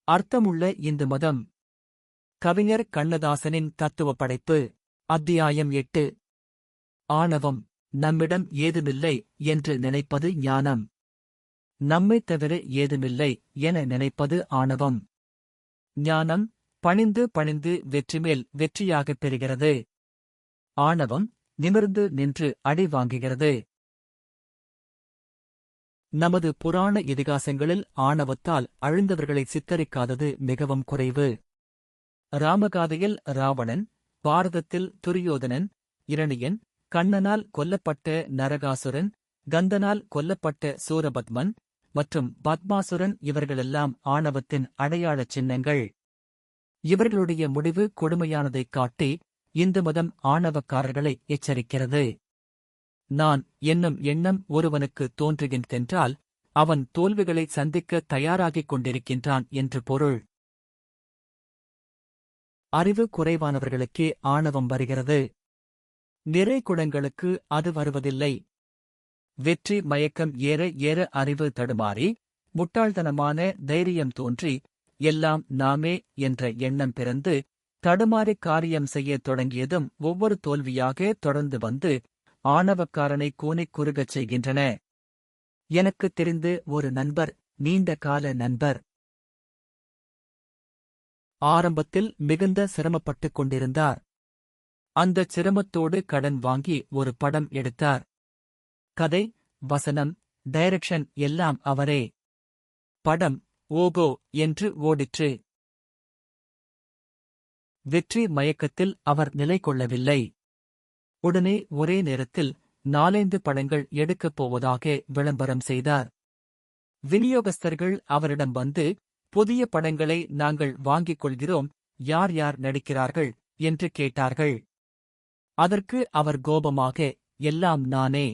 அர்த்தமுள்ள இந்து மதம். கவிஞர் கண்ணதாசனின் தத்துவ படைப்பு. அத்தியாயம் 8. ஆணவம். நம்மிடம் ஏதுமில்லை என்று நினைப்பது ஞானம். நம்மைத் தவிர ஏதுமில்லை என நினைப்பது ஆணவம். ஞானம் பணிந்து பணிந்து வெற்றிமேல் வெற்றியாகப் பெறுகிறது. ஆணவம் நிமிர்ந்து நின்று அடி வாங்குகிறது. நமது புராண இதிகாசங்களில் ஆணவத்தால் அழிந்தவர்களை சித்தரிக்காதது மிகவும் குறைவு. ராமகாதையில் ராவணன், பாரதத்தில் துரியோதனன், இரணியன், கண்ணனால் கொல்லப்பட்ட நரகாசுரன், கந்தனால் கொல்லப்பட்ட சூரபத்மன் மற்றும் பத்மாசுரன் இவர்களெல்லாம் ஆணவத்தின் அடையாளச் சின்னங்கள். இவர்களுடைய முடிவு கொடுமையானதைக் காட்டி இந்து மதம் ஆணவக்காரர்களை எச்சரிக்கிறது. நான் என்னும் எண்ணம் ஒருவனுக்கு தோன்றுகின்றென்றால் அவன் தோல்விகளை சந்திக்க தயாராகிக் கொண்டிருக்கின்றான் என்று பொருள். அறிவு குறைவானவர்களுக்கே ஆணவம் வருகிறது. நிறை குடங்களுக்கு அது வருவதில்லை. வெற்றி மயக்கம் ஏற ஏற அறிவு தடுமாறி முட்டாள்தனமான தைரியம் தோன்றி எல்லாம் நாமே என்ற எண்ணம் பிறந்து தடுமாறிக் காரியம் செய்யத் தொடங்கியதும் ஒவ்வொரு தோல்வியாக தொடர்ந்து வந்து ஆணவக்காரனை கூனிக் குறுகச் செய்கின்றன. எனக்குத் தெரிந்து ஒரு நண்பர், நீண்ட கால நண்பர். ஆரம்பத்தில் மிகுந்த சிரமப்பட்டுக் கொண்டிருந்தார். அந்தச் சிரமத்தோடு கடன் வாங்கி ஒரு படம் எடுத்தார். கதை, வசனம், டைரக்ஷன் எல்லாம் அவரே. படம் ஓகோ என்று ஓடிற்று. வெற்றி மயக்கத்தில் அவர் நிலை கொள்ளவில்லை. உடனே ஒரே நேரத்தில் 4-5 படங்கள் எடுக்கப் போவதாக விளம்பரம் செய்தார். விநியோகஸ்தர்கள் அவரிடம் வந்து, புதிய படங்களை நாங்கள் வாங்கிக் கொள்கிறோம், யார் யார் நடிக்கிறார்கள் என்று கேட்டார்கள். அதற்கு அவர் கோபமாக, எல்லாம் நானே.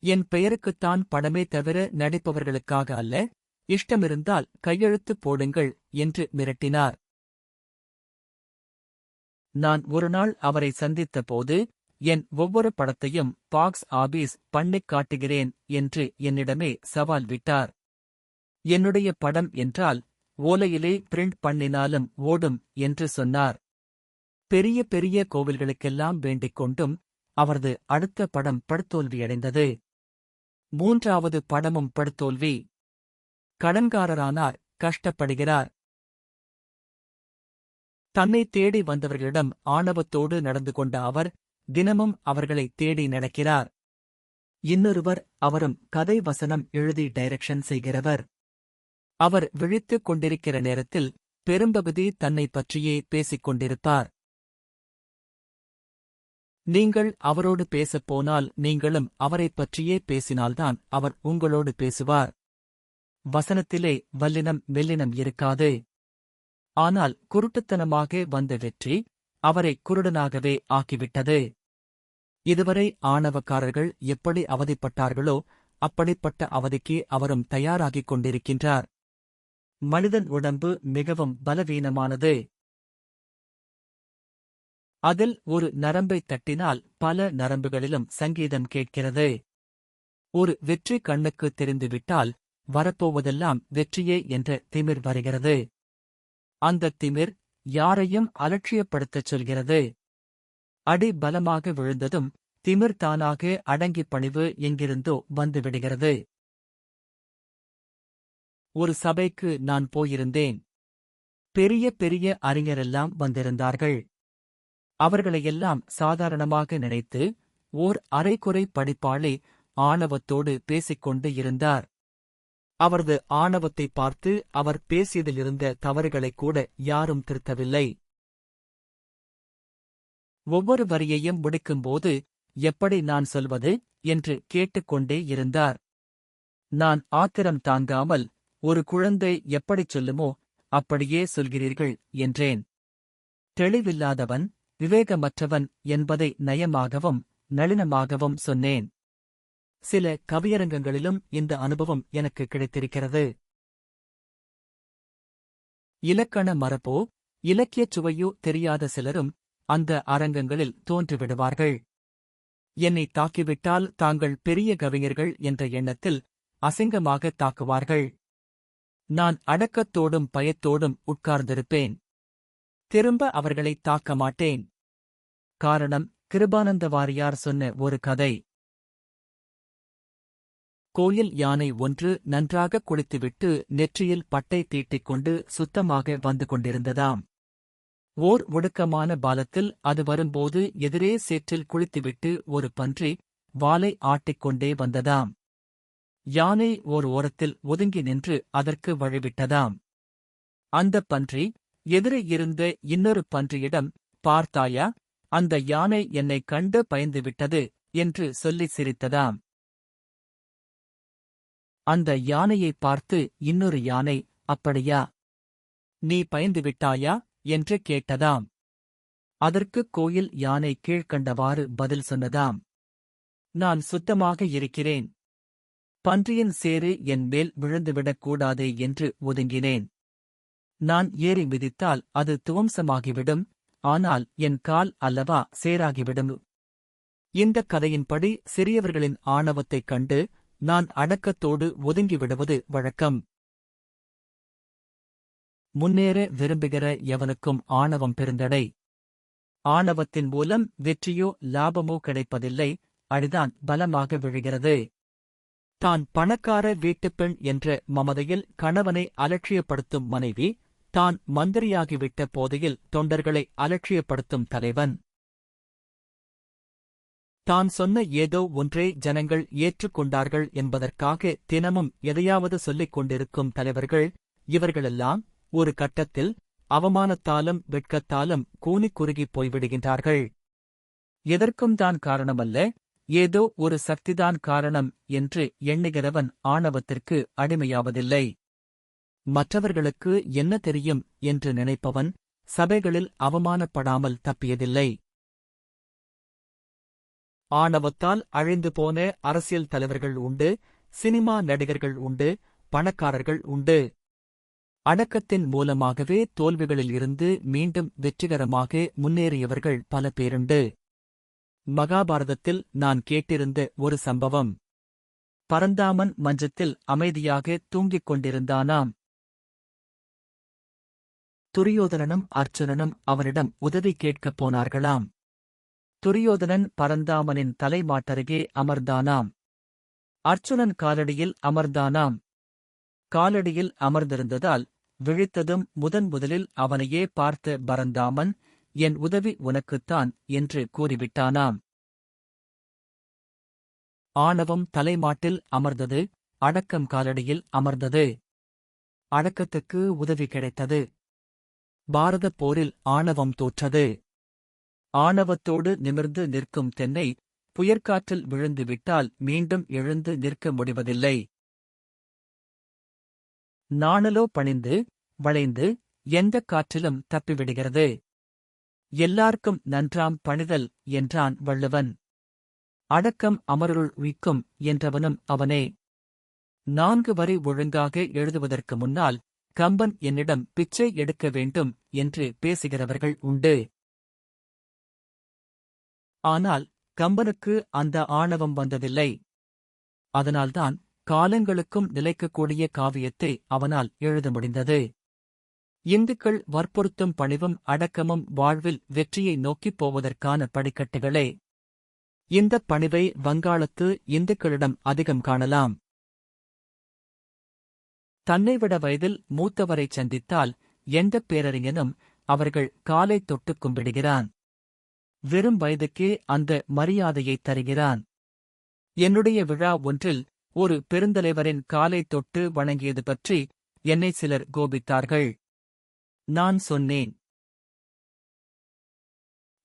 என் பெயருக்குத்தான் படமே தவிர நடிப்பவர்களுக்காக அல்ல, இஷ்டமிருந்தால் கையெழுத்து போடுங்கள் என்று மிரட்டினார். நான் ஒருநாள் அவரை சந்தித்த போது, என் ஒவ்வொரு படத்தையும் பாக்ஸ் ஆபீஸ் பண்ணிக் காட்டுகிறேன் என்று என்னிடமே சவால் விட்டார். என்னுடைய படம் என்றால் ஓலையிலே பிரிண்ட் பண்ணினாலும் ஓடும் என்று சொன்னார். பெரிய பெரிய கோவில்களுக்கெல்லாம் வேண்டிக் கொண்டும் அவரது அடுத்த படம் படுதோல்வியடைந்தது. 3வது படமும் படுதோல்வி. கடன்காரரானார், கஷ்டப்படுகிறார். தன்னை தேடி வந்தவர்களிடம் ஆணவத்தோடு நடந்து கொண்ட அவர் தினமும் அவர்களை தேடி நடக்கிறார். இன்னொருவர், அவரும் கதை வசனம் எழுதி டைரக்ஷன் செய்கிறவர். அவர் விழித்துக் கொண்டிருக்கிற நேரத்தில் பெரும்பகுதி தன்னைப் பற்றியே பேசிக் கொண்டிருப்பார். நீங்கள் அவரோடு பேசப் போனால் நீங்களும் அவரைப் பற்றியே பேசினால்தான் அவர் உங்களோடு பேசுவார். வசனத்திலே வல்லினம் மெல்லினம் இருக்காது. ஆனால் குருட்டுத்தனமாக வந்த வெற்றி அவரை குருடனாகவே ஆக்கிவிட்டது. இதுவரை ஆணவக்காரர்கள் எப்படி அவதிப்பட்டார்களோ அப்படிப்பட்ட அவதிக்கு அவரும் தயாராகிக் கொண்டிருக்கின்றார். மனிதன் உடம்பு மிகவும் பலவீனமானது. அதில் ஒரு நரம்பைத் தட்டினால் பல நரம்புகளிலும் சங்கீதம் கேட்கிறது. ஒரு வெற்றி கண்ணுக்கு தெரிந்துவிட்டால் வரப்போவதெல்லாம் வெற்றியே என்ற திமிர் வருகிறது. அந்தத் திமிர் யாரையும் அலட்சியப்படுத்தச் சொல்கிறது. அடி பலமாக விழுந்ததும் திமிர் தானாக அடங்கிப் பணிவு எங்கிருந்தோ வந்துவிடுகிறது. ஒரு சபைக்கு நான் போயிருந்தேன். பெரிய பெரிய அறிஞரெல்லாம் வந்திருந்தார்கள். அவர்களையெல்லாம் சாதாரணமாக நினைத்து ஓர் அரைகுறை படிப்பாளி ஆணவத்தோடு பேசிக்கொண்டு இருந்தார். அவரது ஆணவத்தை பார்த்து அவர் பேசியதிலிருந்த தவறுகளைக் கூட யாரும் திருத்தவில்லை. ஒவ்வொரு வரியையும் முடிக்கும்போது, எப்படி நான் சொல்வது என்று கேட்டுக்கொண்டே இருந்தார். நான் ஆத்திரம் தாங்காமல், ஒரு குழந்தை எப்படிச் சொல்லுமோ அப்படியே சொல்கிறீர்கள் என்றேன். தெளிவில்லாதவன், விவேகமற்றவன் என்பதை நயமாகவும் நளினமாகவும் சொன்னேன். சில கவியரங்கங்களிலும் இந்த அனுபவம் எனக்கு கிடைத்திருக்கிறது. இலக்கண மரபோ இலக்கியச் சுவையோ தெரியாத சிலரும் அந்த அரங்கங்களில் தோன்றிவிடுவார்கள். என்னை தாக்கிவிட்டால் தாங்கள் பெரிய கவிஞர்கள் என்ற எண்ணத்தில் அசிங்கமாக தாக்குவார்கள். நான் அடக்கத்தோடும் பயத்தோடும் உட்கார்ந்திருப்பேன். திரும்ப அவர்களை தாக்க மாட்டேன். காரணம், கிருபானந்த வாரியார் சொன்ன ஒரு கதை. கோயில் யானை ஒன்று நன்றாக குளித்துவிட்டு நெற்றியில் பட்டை தீட்டிக் கொண்டு சுத்தமாக வந்து கொண்டிருந்ததாம். ஓர் ஒடுக்கமான பாலத்தில் அது வரும்போது எதிரே சேற்றில் குளித்துவிட்டு ஒரு பன்றி வாலை ஆட்டிக்கொண்டே வந்ததாம். யானை ஓர் ஓரத்தில் ஒதுங்கி நின்று அதற்கு வழிவிட்டதாம். அந்தப் பன்றி எதிரே இருந்த இன்னொரு பன்றியிடம், பார்த்தாயா, அந்த யானை என்னைக் கண்டு பயந்துவிட்டது என்று சொல்லிச் சிரித்ததாம். அந்த யானையைப் பார்த்து இன்னொரு யானை, அப்படியா, நீ பயந்துவிட்டாயா என்று கேட்டதாம். அதற்குக் கோயில் யானை கீழ்க்கண்டவாறு பதில் சொன்னதாம். நான் சுத்தமாக இருக்கிறேன். பன்றியின் சேறு என் மேல் விழுந்துவிடக் கூடாதே என்று ஒதுங்கினேன். நான் ஏறி மிதித்தால் அது துவம்சமாகிவிடும், ஆனால் என் கால் அல்லவா சேராகிவிடும். இந்தக் கதையின்படி சிறியவர்களின் ஆணவத்தைக் கண்டு நான் அடக்கத்தோடு ஒதுங்கிவிடுவது வழக்கம். முன்னேற விரும்புகிற எவனுக்கும் ஆணவம் பெருந்தடை. ஆணவத்தின் மூலம் வெற்றியோ லாபமோ கிடைப்பதில்லை, அடிதான் பலமாக விழுகிறது. தான் பணக்கார வீட்டுப்பெண் என்ற மமதையில் கணவனை அலட்சியப்படுத்தும் மனைவி, தான் மந்திரியாகிவிட்ட போதையில் தொண்டர்களை அலட்சியப்படுத்தும் தலைவன், தான் சொன்ன ஏதோ ஒன்றே ஜனங்கள் ஏற்றுக்கொண்டார்கள் என்பதற்காக தினமும் எதையாவது சொல்லிக் கொண்டிருக்கும் தலைவர்கள், இவர்களெல்லாம் ஒரு கட்டத்தில் அவமானத்தாலும் வெட்கத்தாலும் கூனிக் குறுகிப் போய்விடுகின்றார்கள். எதற்கும் தான் காரணமல்ல, ஏதோ ஒரு சக்திதான் காரணம் என்று எண்ணுகிறவன் ஆணவத்திற்கு அடிமையாவதில்லை. மற்றவர்களுக்கு என்ன தெரியும் என்று நினைப்பவன் சபைகளில் அவமானப்படாமல் தப்பியதில்லை. ஆணவத்தால் அழிந்து போன அரசியல் தலைவர்கள் உண்டு, சினிமா நடிகர்கள் உண்டு, பணக்காரர்கள் உண்டு. அடக்கத்தின் மூலமாகவே தோல்விகளில் இருந்து மீண்டும் வெற்றிகரமாக முன்னேறியவர்கள் பல பேருண்டு. மகாபாரதத்தில் நான் கேட்டிருந்த ஒரு சம்பவம். பரந்தாமன் மஞ்சத்தில் அமைதியாக தூங்கிக் கொண்டிருந்தானாம். துரியோதனனும் அர்ச்சுனனும் அவனிடம் உதவி கேட்கப் போனார்களாம். துரியோதனன் பரந்தாமனின் தலைமாட்டருகே அமர்ந்தானாம். அர்ச்சுனன் காலடியில் அமர்ந்தானாம். காலடியில் அமர்ந்திருந்ததால் விழித்ததும் முதலில் அவனையே பார்த்த பரந்தாமன், என் உதவி உனக்குத்தான் என்று கூறிவிட்டானாம். ஆணவம் தலைமாட்டில் அமர்ந்தது, அடக்கம் காலடியில் அமர்ந்தது. அடக்கத்துக்கு உதவி கிடைத்தது. பாரதப் போரில் ஆணவம் தோற்றது. ஆணவத்தோடு நிமிர்ந்து நிற்கும் தென்னை புயற்காற்றில் விழுந்துவிட்டால் மீண்டும் எழுந்து நிற்க முடிவதில்லை. நாணலோ பணிந்து வளைந்து எந்தக் காற்றிலும் தப்பிவிடுகிறது. எல்லார்க்கும் நன்றாம் பணிதல் என்றான் வள்ளுவன். அடக்கம் அமருள் உய்க்கும் என்றவனும் அவனே. 4 வரி ஒழுங்காக எழுதுவதற்கு முன்னால் கம்பன் என்னிடம் பிச்சை எடுக்க வேண்டும் என்று பேசுகிறவர்கள் உண்டு. ஆனால் கம்பனுக்கு அந்த ஆணவம் வந்ததில்லை. அதனால்தான் காலங்களுக்கும் நிலைக்கக்கூடிய காவியத்தை அவனால் எழுத முடிந்தது. இந்துக்கள் வற்புறுத்தும் பணிவும் அடக்கமும் வாழ்வில் வெற்றியை நோக்கிப் போவதற்கான படிக்கட்டுகளே. இந்தப் பணிவை வங்காளத்து இந்துக்களிடம் அதிகம் காணலாம். தன்னைவிட வயதில் மூத்தவரைச் சந்தித்தால் எந்தப் பேரறிஞனும் அவர்கள் காலைத் தொட்டுக் கும்பிடுகிறான். வெறும் வயதுக்கே அந்த மரியாதையைத் தருகிறான். என்னுடைய விழா ஒன்றில் ஒரு பெருந்தலைவரின் காலைத் தொட்டு வணங்கியது பற்றி என்னை சிலர் கோபித்தார்கள். நான் சொன்னேன்,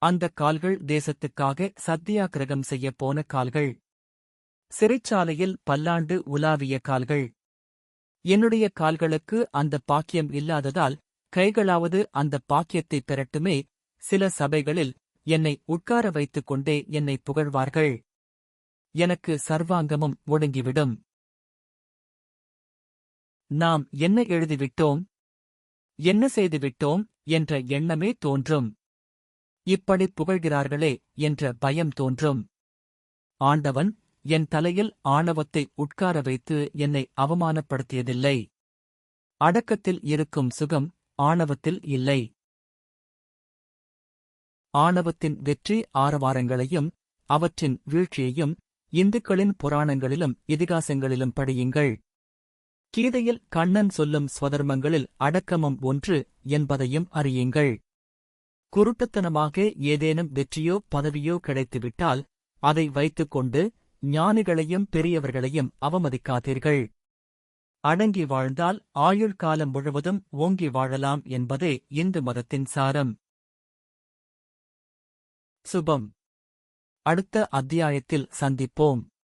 அந்தக் கால்கள் தேசத்துக்காக சத்தியாகிரகம் செய்யப் போன கால்கள். சிறைச்சாலையில் பல்லாண்டு உலாவிய கால்கள். என்னுடைய கால்களுக்கு அந்தப் பாக்கியம் இல்லாததால் கைகளாவது அந்தப் பாக்கியத்தைப் பெறட்டுமே. சில சபைகளில் என்னை உட்கார வைத்துக் கொண்டே என்னை புகழ்வார்கள். எனக்கு சர்வாங்கமும் ஒடுங்கிவிடும். நாம் என்ன எழுதிவிட்டோம், என்ன செய்துவிட்டோம் என்ற எண்ணமே தோன்றும். இப்படி புகழ்கிறார்களே என்ற பயம் தோன்றும். ஆண்டவன் என் தலையில் ஆணவத்தை உட்கார வைத்து என்னை அவமானப்படுத்தியதில்லை. அடக்கத்தில் இருக்கும் சுகம் ஆணவத்தில் இல்லை. ஆணவத்தின் வெற்றி ஆரவாரங்களையும் அவற்றின் வீழ்ச்சியையும் இந்துக்களின் புராணங்களிலும் இதிகாசங்களிலும் படியுங்கள். கீதையில் கண்ணன் சொல்லும் ஸ்வதர்மங்களில் அடக்கமும் ஒன்று என்பதையும் அறியுங்கள். குருட்டுத்தனமாக ஏதேனும் வெற்றியோ பதவியோ கிடைத்துவிட்டால் அதை வைத்துக்கொண்டு ஞானிகளையும் பெரியவர்களையும் அவமதிக்காதீர்கள். அடங்கி வாழ்ந்தால் ஆயுள் காலம் முழுவதும் ஓங்கி வாழலாம் என்பதே இந்து மதத்தின் சாரம். சுபம். அடுத்த அத்தியாயத்தில் சந்திப்போம்.